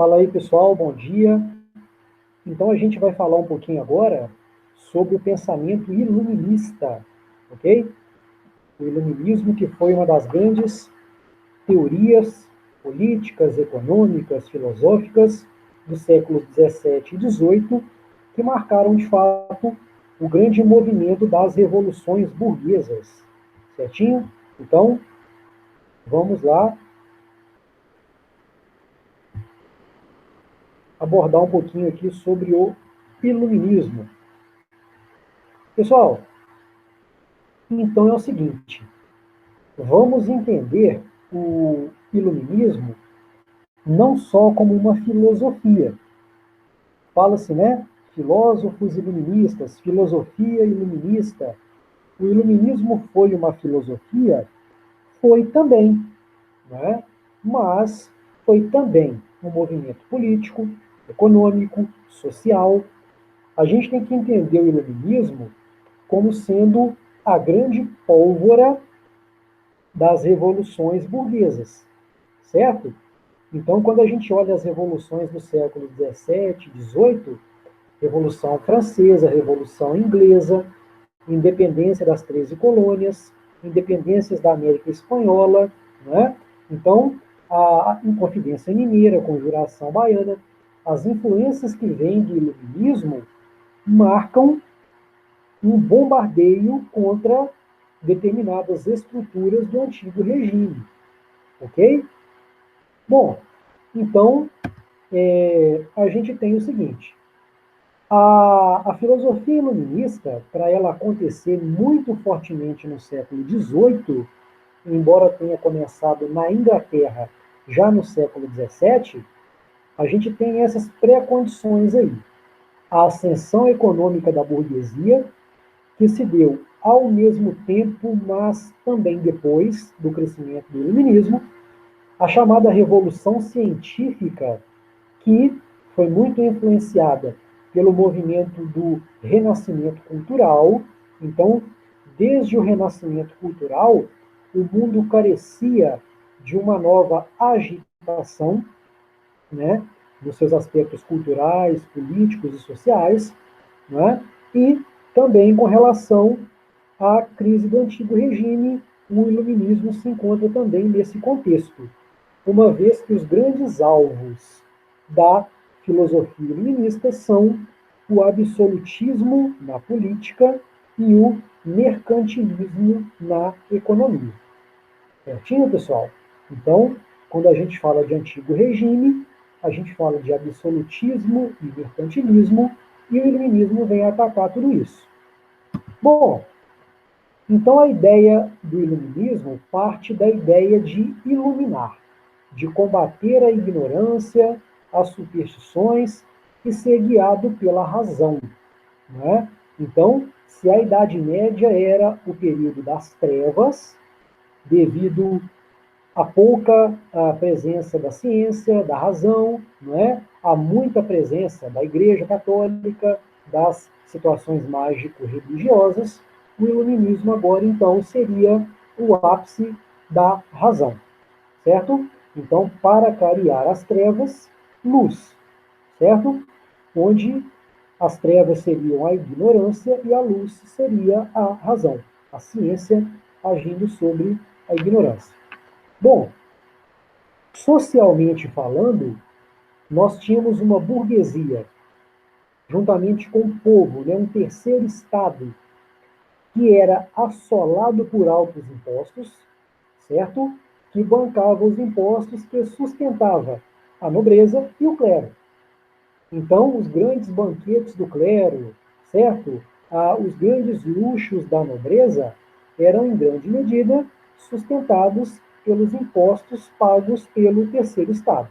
Fala aí, pessoal, bom dia. Então, a gente vai falar um pouquinho agora sobre o pensamento iluminista, ok? O iluminismo, que foi uma das grandes teorias políticas, econômicas, filosóficas dos séculos 17 e 18, que marcaram, de fato, o grande movimento das revoluções burguesas, certinho? Então, vamos lá abordar um pouquinho aqui sobre o iluminismo. Pessoal, então é o seguinte, vamos entender o iluminismo não só como uma filosofia. Fala-se, né? Filósofos iluministas, filosofia iluminista. O iluminismo foi uma filosofia? Foi também, né? Mas foi também um movimento político, econômico, social. A gente tem que entender o iluminismo como sendo a grande pólvora das revoluções burguesas, certo? Então, quando a gente olha as revoluções do século XVII, XVIII, Revolução Francesa, Revolução Inglesa, independência das 13 colônias, independências da América Espanhola, né? Então, a Inconfidência Mineira, a Conjuração Baiana, as influências que vêm do iluminismo marcam um bombardeio contra determinadas estruturas do antigo regime, ok? Bom, então a gente tem o seguinte: a filosofia iluminista, para ela acontecer muito fortemente no século XVIII, embora tenha começado na Inglaterra já no século XVII, a gente tem essas pré-condições aí. A ascensão econômica da burguesia, que se deu ao mesmo tempo, mas também depois do crescimento do iluminismo, a chamada Revolução Científica, que foi muito influenciada pelo movimento do Renascimento Cultural. Então, desde o Renascimento Cultural, o mundo carecia de uma nova agitação, né, nos seus aspectos culturais, políticos e sociais, né, e também com relação à crise do antigo regime, o iluminismo se encontra também nesse contexto, uma vez que os grandes alvos da filosofia iluminista são o absolutismo na política e o mercantilismo na economia. Certinho, pessoal? Então, quando a gente fala de antigo regime, a gente fala de absolutismo e mercantilismo, e o iluminismo vem atacar tudo isso. Bom, então a ideia do iluminismo parte da ideia de iluminar, de combater a ignorância, as superstições e ser guiado pela razão. Né? Então, se a Idade Média era o período das trevas, devido à pouca presença da ciência, da razão, não é? Há muita presença da Igreja Católica, das situações mágico-religiosas, o iluminismo agora, então, seria o ápice da razão, certo? Então, para clarear as trevas, luz, certo? Onde as trevas seriam a ignorância e a luz seria a razão, a ciência agindo sobre a ignorância. Bom, socialmente falando, nós tínhamos uma burguesia, juntamente com o povo, né, um terceiro estado, que era assolado por altos impostos, certo? Que bancava os impostos que sustentava a nobreza e o clero. Então, os grandes banquetes do clero, certo? Os grandes luxos da nobreza eram, em grande medida, sustentados pelos impostos pagos pelo terceiro estado.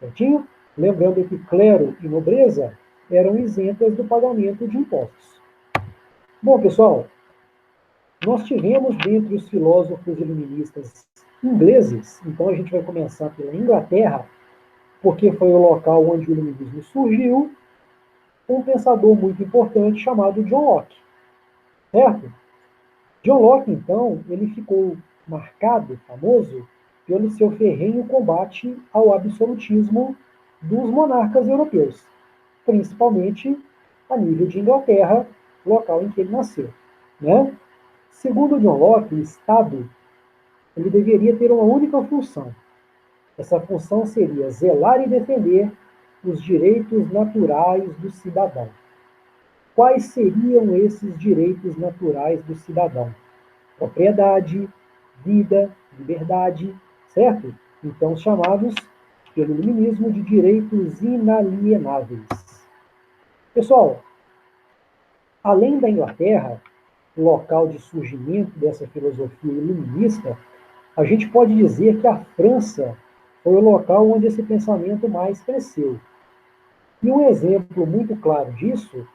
Certinho? Lembrando que clero e nobreza eram isentas do pagamento de impostos. Bom, pessoal, nós tivemos dentre os filósofos iluministas ingleses, então a gente vai começar pela Inglaterra, porque foi o local onde o iluminismo surgiu, um pensador muito importante chamado John Locke, certo? John Locke, então, ele ficou marcado, famoso, pelo seu ferrenho combate ao absolutismo dos monarcas europeus, principalmente a nível de Inglaterra, local em que ele nasceu, né? Segundo John Locke, o Estado ele deveria ter uma única função. Essa função seria zelar e defender os direitos naturais do cidadão. Quais seriam esses direitos naturais do cidadão? Propriedade, vida, liberdade, certo? Então, chamados pelo iluminismo de direitos inalienáveis. Pessoal, além da Inglaterra, local de surgimento dessa filosofia iluminista, a gente pode dizer que a França foi o local onde esse pensamento mais cresceu. E um exemplo muito claro disso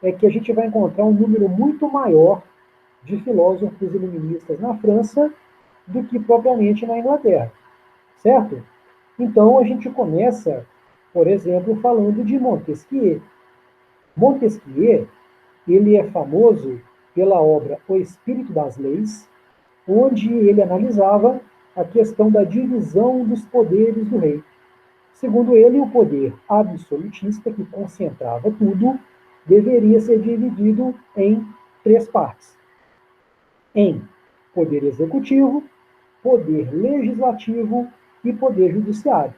é que a gente vai encontrar um número muito maior de filósofos iluministas na França do que propriamente na Inglaterra, certo? Então a gente começa, por exemplo, falando de Montesquieu. Montesquieu, ele é famoso pela obra O Espírito das Leis, onde ele analisava a questão da divisão dos poderes do rei. Segundo ele, o poder absolutista, que concentrava tudo, deveria ser dividido em três partes: em poder executivo, poder legislativo e poder judiciário,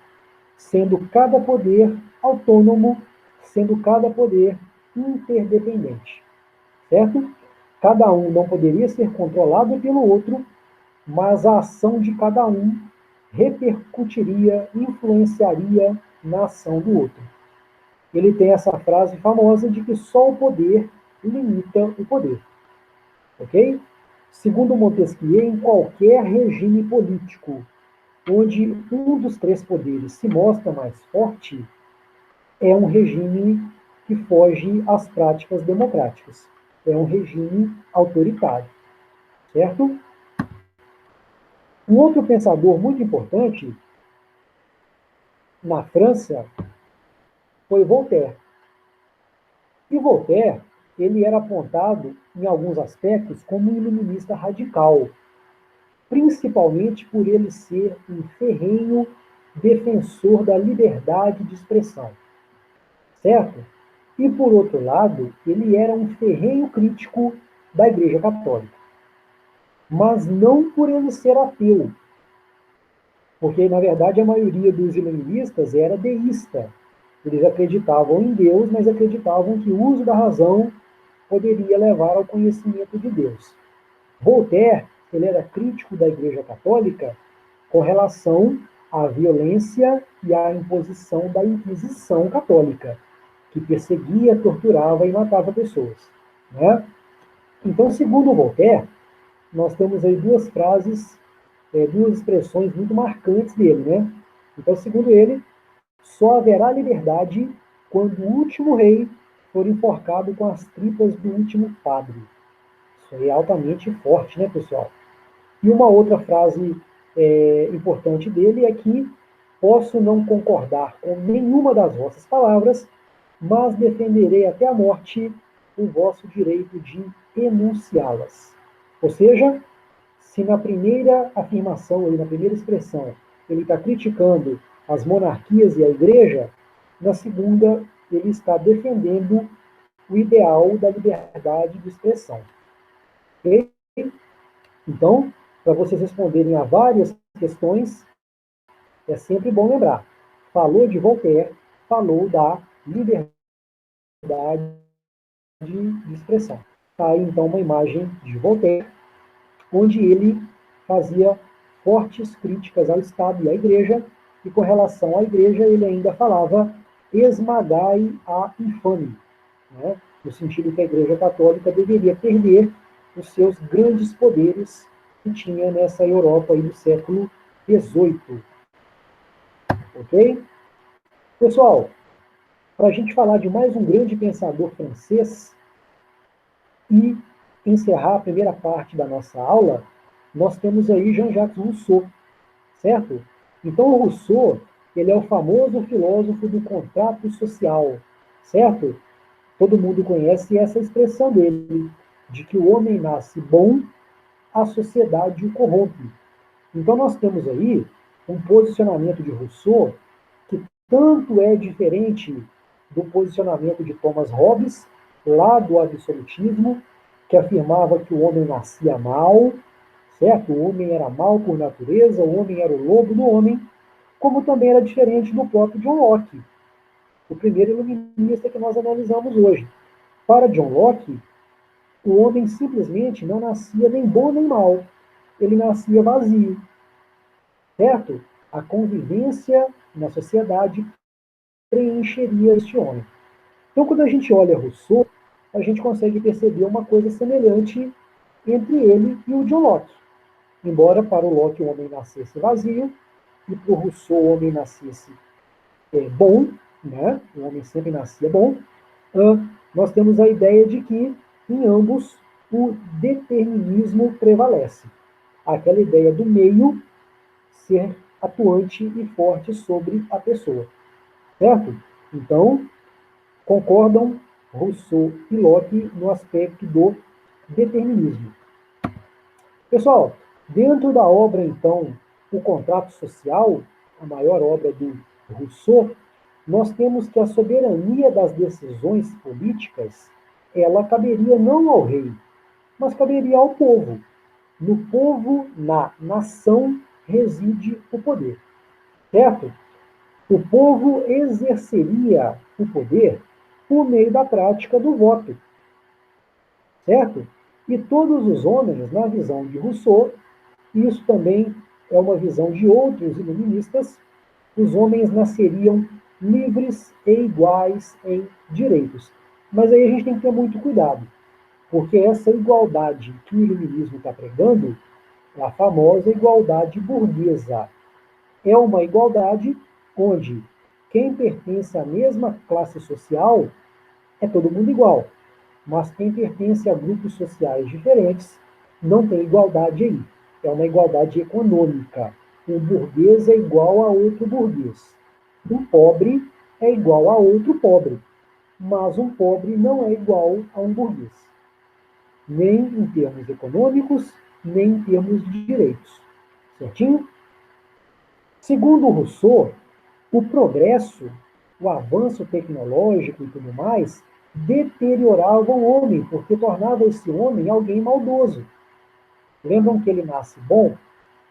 sendo cada poder autônomo, sendo cada poder interdependente, certo? Cada um não poderia ser controlado pelo outro, mas a ação de cada um repercutiria, influenciaria na ação do outro. Ele tem essa frase famosa de que só o poder limita o poder, ok? Segundo Montesquieu, em qualquer regime político onde um dos três poderes se mostra mais forte, é um regime que foge às práticas democráticas. É um regime autoritário, certo? Um outro pensador muito importante na França foi Voltaire. E Voltaire, ele era apontado, em alguns aspectos, como um iluminista radical, principalmente por ele ser um ferrenho defensor da liberdade de expressão, certo? E, por outro lado, ele era um ferrenho crítico da Igreja Católica. Mas não por ele ser ateu, porque, na verdade, a maioria dos iluministas era deísta. Eles acreditavam em Deus, mas acreditavam que o uso da razão poderia levar ao conhecimento de Deus. Voltaire, ele era crítico da Igreja Católica com relação à violência e à imposição da Inquisição Católica, que perseguia, torturava e matava pessoas, né? Então, segundo Voltaire, nós temos aí duas frases, duas expressões muito marcantes dele, né? Então, segundo ele, só haverá liberdade quando o último rei for enforcado com as tripas do último padre. Isso aí é altamente forte, né, pessoal? E uma outra frase importante dele é que posso não concordar com nenhuma das vossas palavras, mas defenderei até a morte o vosso direito de enunciá-las. Ou seja, se na primeira afirmação, na primeira expressão, ele está criticando as monarquias e a igreja, na segunda, ele está defendendo o ideal da liberdade de expressão. Okay? Então, para vocês responderem a várias questões, é sempre bom lembrar. Falou de Voltaire, falou da liberdade de expressão. Está aí, então, uma imagem de Voltaire, onde ele fazia fortes críticas ao Estado e à Igreja, e com relação à Igreja ele ainda falava esmagai a infame, né? No sentido que a Igreja Católica deveria perder os seus grandes poderes que tinha nessa Europa aí do século XVIII. Ok? Pessoal, para a gente falar de mais um grande pensador francês e encerrar a primeira parte da nossa aula, nós temos aí Jean-Jacques Rousseau, certo? Então, o Rousseau, ele é o famoso filósofo do contrato social, certo? Todo mundo conhece essa expressão dele, de que o homem nasce bom, a sociedade o corrompe. Então, nós temos aí um posicionamento de Rousseau que tanto é diferente do posicionamento de Thomas Hobbes, lá do absolutismo, que afirmava que o homem nascia mal, certo? O homem era mal por natureza, o homem era o lobo do homem, como também era diferente do próprio John Locke, o primeiro iluminista que nós analisamos hoje. Para John Locke, o homem simplesmente não nascia nem bom nem mal, ele nascia vazio, certo? A convivência na sociedade preencheria este homem. Então, quando a gente olha Rousseau, a gente consegue perceber uma coisa semelhante entre ele e o John Locke. Embora para o Locke o homem nascesse vazio e para o Rousseau o homem nascesse bom, né? O homem sempre nascia bom, nós temos a ideia de que em ambos o determinismo prevalece. Aquela ideia do meio ser atuante e forte sobre a pessoa, certo? Então, concordam Rousseau e Locke no aspecto do determinismo. Pessoal, dentro da obra, então, O Contrato Social, a maior obra do Rousseau, nós temos que a soberania das decisões políticas, ela caberia não ao rei, mas caberia ao povo. No povo, na nação, reside o poder, certo? O povo exerceria o poder por meio da prática do voto, certo? E todos os homens, na visão de Rousseau, isso também é uma visão de outros iluministas, os homens nasceriam livres e iguais em direitos. Mas aí a gente tem que ter muito cuidado, porque essa igualdade que o iluminismo está pregando é a famosa igualdade burguesa. É uma igualdade onde quem pertence à mesma classe social é todo mundo igual, mas quem pertence a grupos sociais diferentes não tem igualdade aí. É uma igualdade econômica. Um burguês é igual a outro burguês. Um pobre é igual a outro pobre. Mas um pobre não é igual a um burguês. Nem em termos econômicos, nem em termos de direitos. Certinho? Segundo Rousseau, o progresso, o avanço tecnológico e tudo mais, deteriorava o homem, porque tornava esse homem alguém maldoso. Lembram que ele nasce bom?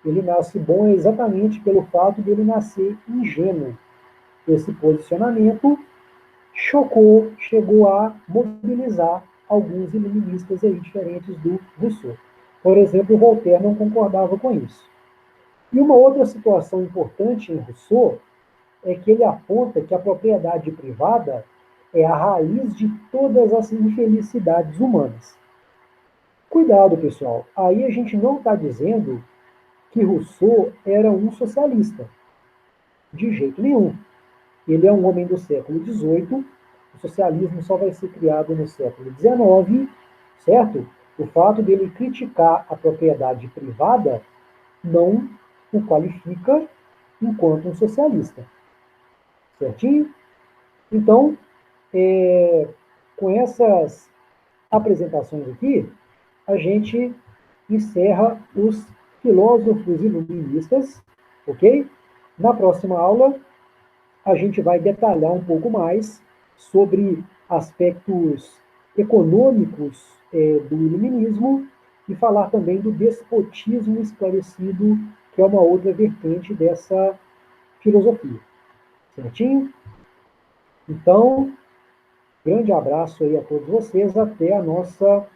Ele nasce bom exatamente pelo fato de ele nascer ingênuo. Esse posicionamento chocou, chegou a mobilizar alguns iluministas aí diferentes do Rousseau. Por exemplo, Voltaire não concordava com isso. E uma outra situação importante em Rousseau é que ele aponta que a propriedade privada é a raiz de todas as infelicidades humanas. Cuidado, pessoal, aí a gente não está dizendo que Rousseau era um socialista, de jeito nenhum. Ele é um homem do século XVIII, o socialismo só vai ser criado no século XIX, certo? O fato dele criticar a propriedade privada não o qualifica enquanto um socialista, certinho? Então, com essas apresentações aqui, a gente encerra os filósofos iluministas, ok? Na próxima aula, a gente vai detalhar um pouco mais sobre aspectos econômicos do iluminismo e falar também do despotismo esclarecido, que é uma outra vertente dessa filosofia. Certinho? Então, grande abraço aí a todos vocês. Até a nossa